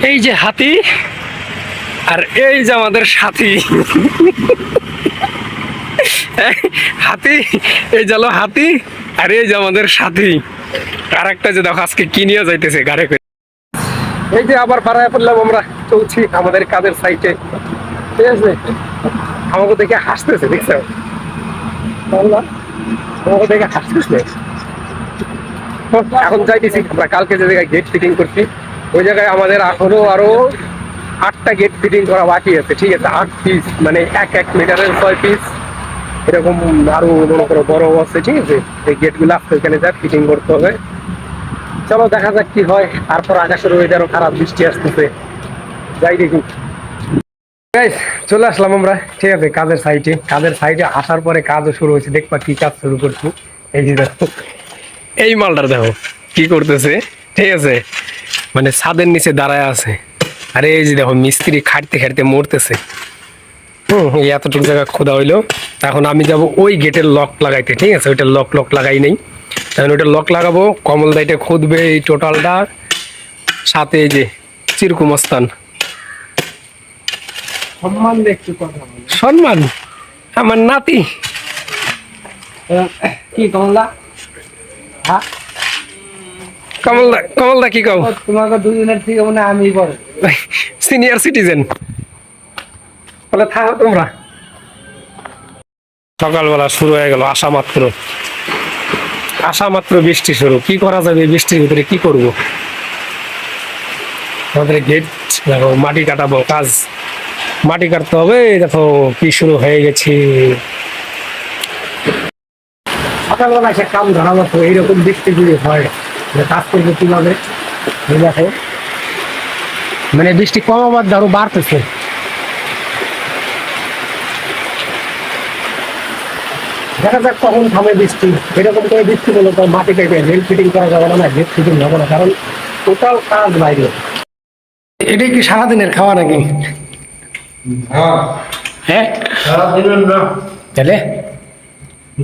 এই যে হাতি আর এই যে আমাদের সাথী হাতি, এই যে হাতি আর এই যে আমাদের সাথী। আর একটা যে দেখো আজকে কি নিয়ে যাইতেছে গাড়ি করে। এই যে আবার বাড়ায় পড়লাম, আমরা চলছি আমাদের কাজের সাইটে, ঠিক আছে। আমাকে দেখে হাসতেছে, দেখছো আমাকে দেখে হাসতেছে। এখন যাইতেছি আমরা কালকে যে জায়গায় গেট ফিটিং করছি ওই জায়গায় আমাদের এখনো আরো 8টা গেট ফিটিং করা বাকি আছে, ঠিক আছে। 8 পিস, মানে 1 মিটারের 6 পিস এরকম আরো মনে করো বড় আছে, ঠিক আছে। এই গেট গুলো এখানে যা ফিটিং করতে হবে। চলো দেখা যাক কি হয়। তারপর আকাশের ওয়েদারও খারাপ, বৃষ্টি আসতেছে, যাই দেখি। চলে আসলাম আমরা, ঠিক আছে, কাজের সাইটে আসার পরে কাজও শুরু হয়েছে। দেখবা কি কাজ শুরু করছি। এই যে দেখো এই মালটার দেখো কি করতেছে, ঠিক আছে, মানে ছাদের নিচে দাঁড়ায় আছে। আরে এই যে দেখো মিস্ত্রি খাটতে খাটতে মরতেছে। এই এতটুকু জায়গা খোদা হইলো। এখন আমি যাব ওই গেটের লক লাগাইতে, ঠিক আছে। ওইটা লক লাগাই নেই, তখন ওইটা লক লাগাবো। কমল দাইটা খুদবে এই টোটালটা, সাথে এই যে চিরকুমস্তান। সম্মান আমার নাতি কি কমলা? হ্যাঁ কমলদা কি কও? তোমাকে দুদিনের থেকে মনে আমি বল সিনিয়র সিটিজেন বলে থাকো তোমরা। সকালবেলা শুরু হয়ে গেল, আসা মাত্র বৃষ্টি শুরু। কি করা যাবে বৃষ্টির ভিতরে, কি করব? আমাদের গেট দেখো, মাটি কাটাবো, কাজ মাটি কাটতে হবে। দেখো কি শুরু হয়ে গেছে। সকালবেলা সে কাম ধরা মতো এইরকম বৃষ্টি যদি হয় কাজ করবে কিভাবে? দেখো মানে বৃষ্টি কমাবার ধরো বাড়তেছে। দেখা যাক কখন থামে বৃষ্টি। এরকম করে বৃষ্টি হলো তো মাটি কেটে রেল ফিটিং করা যাবে না, গেট ফিটিং হবে না, কারণ টোটাল কাজ বাইরে। এটা কি সারাদিনের খাওয়া নাকি? হ্যাঁ সারাদিনের না, তাহলে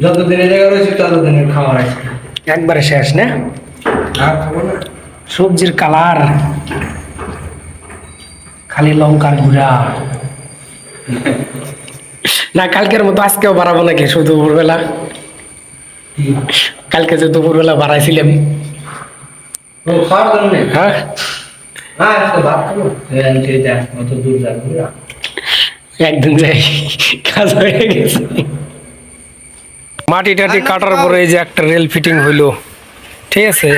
যতদিনের জায়গা রয়েছে ততদিনের খাওয়া আছে। একবারে শেষ না? সবজির কালার খালি লঙ্কার গুঁড়া না। কালকের মতো আজকেও বাড়াবো নাকি শুধু দুপুরবেলা? কালকে যে দুপুরবেলা বাড়াইছিলাম, হ্যাঁ একদিন যাই, কাজ হয়ে গেছে। মাটি টাটি কাটার পরে এই যে একটা রেল ফিটিং হইলো, ঠিক আছে।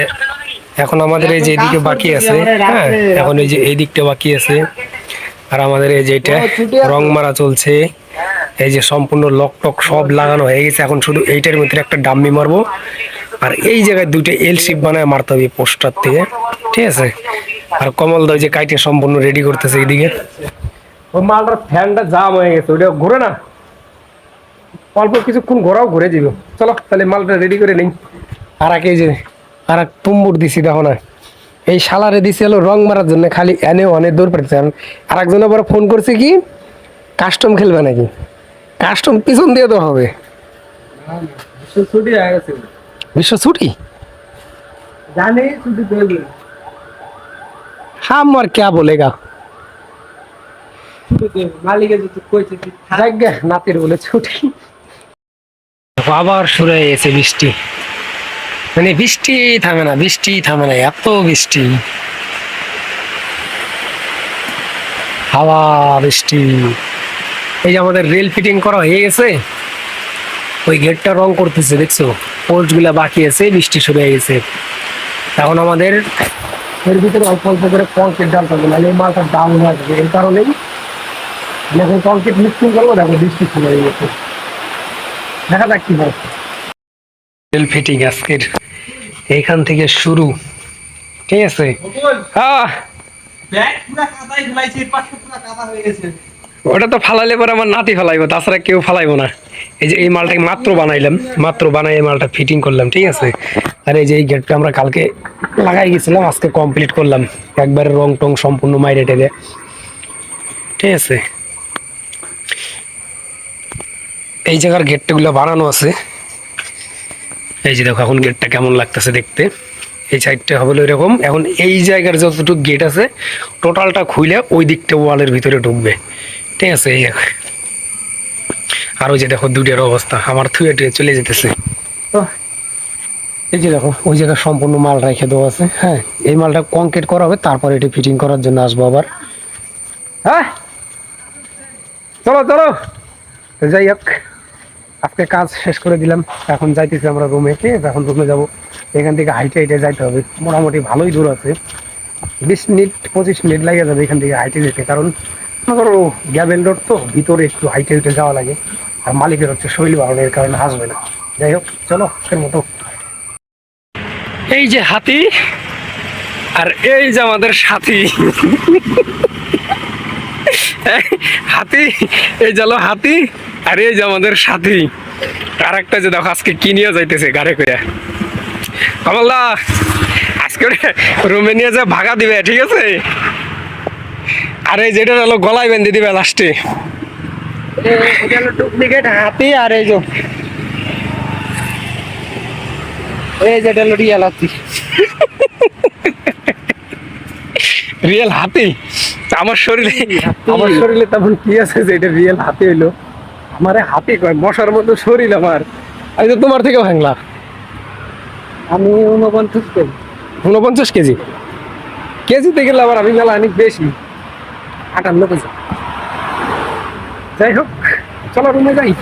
এখন আমাদের এই যে এদিকে বাকি আছে, হ্যাঁ, এখন এই যে এই দিকটা বাকি আছে। আর আমাদের এই যে এটা রং মারা চলছে। এই যে সম্পূর্ণ লক টক সব লাগানো হয়ে গেছে। এখন শুধু এইটার মধ্যে একটা ডাম্মি মারবো, আর এই জায়গায় দুইটা এল শেপ বানায় মারতে হবে পোস্টার থেকে, ঠিক আছে। আর কমল দা যে কাইটে সম্পূর্ণ রেডি করতেছে এইদিকে। ওই মালটার ফ্যানটা জাম হয়ে গেছে, ওইটা ঘুরে না, অল্প কিছুক্ষণ ঘোরাও ঘুরে যাবে। চলো তাহলে মালটা রেডি করে নেই। আর এক এই যে আর এক তুম্বুর দিছি, দেখো না, এই শালারে দিছি হলো রং মারার জন্য, খালি এনে অনেক দৌড় পাচ্ছে। আর একজন আবার ফোন করছে কি কাস্টম খেলবে নাকি? কাস্টম পিছন দিয়ে তো হবে। ছুটি হয়ে গেছে, বিশ্ব ছুটি জানি ছুটি দেবে। हम और क्या बोलेगा? মালিকে যদি কইছে জায়গা নাতির বলে ছুটি। আবার শুরু হয়ে গেছে বৃষ্টি, মানে বৃষ্টি থামে না, বৃষ্টি থামে না, এত বৃষ্টি, হাওয়া বৃষ্টি। এই যে আমাদের রেল ফিটিং করা হয়ে গেছে, ওই গেটটা রং করতেছে, দেখছো পোস্ট গুলা বাকি আছে, বৃষ্টি শুরু হয়ে গেছে। এখন আমাদের এর ভিতরে অল্প অল্প করে কংক্রিট ডালতে হবে, নাহলে এই মালটার দাম লাগবে। এই কারণেই এখন কংক্রিট মিক্সিং করবো। দেখো বৃষ্টি শুরু হয়ে গেছে, দেখা যাক কি হয়। রেল ফিটিং আজকের এইখান থেকে শুরু, ঠিক আছে। ওটা তো ফালাইলে পরে আমার নাতি ফালাইবো, তাছাড়া কেউ ফালাইবো না। এই যে এই মালটাকে মাত্র বানাইলাম, মাত্র বানাই এই মালটা ফিটিং করলাম, ঠিক আছে। আর এই যে এই গেটটা আমরা কালকে লাগাই গেছিলাম, আজকে কমপ্লিট করলাম একবারে, রং টং সম্পূর্ণ মাইরে টেরে, ঠিক আছে। এই জায়গার গেটটা গুলো বানানো আছে। এই যে দেখো এখন গেটটা কেমন লাগতেছে দেখতে। এই সাইডটা হবে এরকম। এখন এই জায়গার যতটুকু গেট আছে টোটালটা খুলে ওই দিকটা ওয়ালের ভিতরে ঢুকবে, ঠিক আছে। এই আর ওই যে দেখো দুটের অবস্থা, আমার থুয়ে টুয়ে চলে যেতেছে। তো এই যে দেখো ওই জায়গায় সম্পূর্ণ মাল রেখে দেওয়া আছে। হ্যাঁ, এই মালটা কংক্রিট করা হবে, তারপর এটি ফিটিং করার জন্য আসবো আবার। হ্যাঁ চলো চলো, যাই হোক আজকে কাজ শেষ করে দিলাম, এখন যাইতেছি আমরা রুমে। ঠিক আছে, এখন রুমে যাবো। এখান থেকে হাইটে হাইটে যাইতে হবে, মোটামুটি ভালোই দূর আছে, 20 মিনিট 25 মিনিট লাগে যাবে এখান থেকে হাইটে যেতে। কারণ ধরো গ্যাবেল রোড তো, ভিতরে একটু হাইটে হাইটে যাওয়া লাগে, আর মালিকের হচ্ছে শৈল বাড়ানোর, এর কারণে আসবে না। যাই হোক চলো এর মতো। এই যে হাতি, আর এই যে আমাদের সাথী হাতি, এই জালো হাতি, আর এই যে আমাদের সাথী। আর একটা যে দেখো আজকে কি নিয়ে যাইতেছে গাড়ি করে, কমলদা আজকে রুমে নিয়ে যা ভাগা দিবে, ঠিক আছে। আর এই যেটা হলো গলায় বেঁধে দিবে লাস্টে, এটা হলো ডুপ্লিকেট হাতি। আর এই যেটা হলো রিয়েল হাতি, রিয়েল হাতি। আমার শরীরে তেমন কি আছে যে এটা রিয়েল হাতি হইলো? আমারে হাতি কয়, মশার মতো শরীর আমার। আমি তো তোমার থেকেও ভাঙলা। আমি 49 কেজি। 49 কেজি, কেজিতে গেলে আবার আমি গেলাম অনেক বেশি, 58 কেজি। যাই হোক চলো রুমে যাই।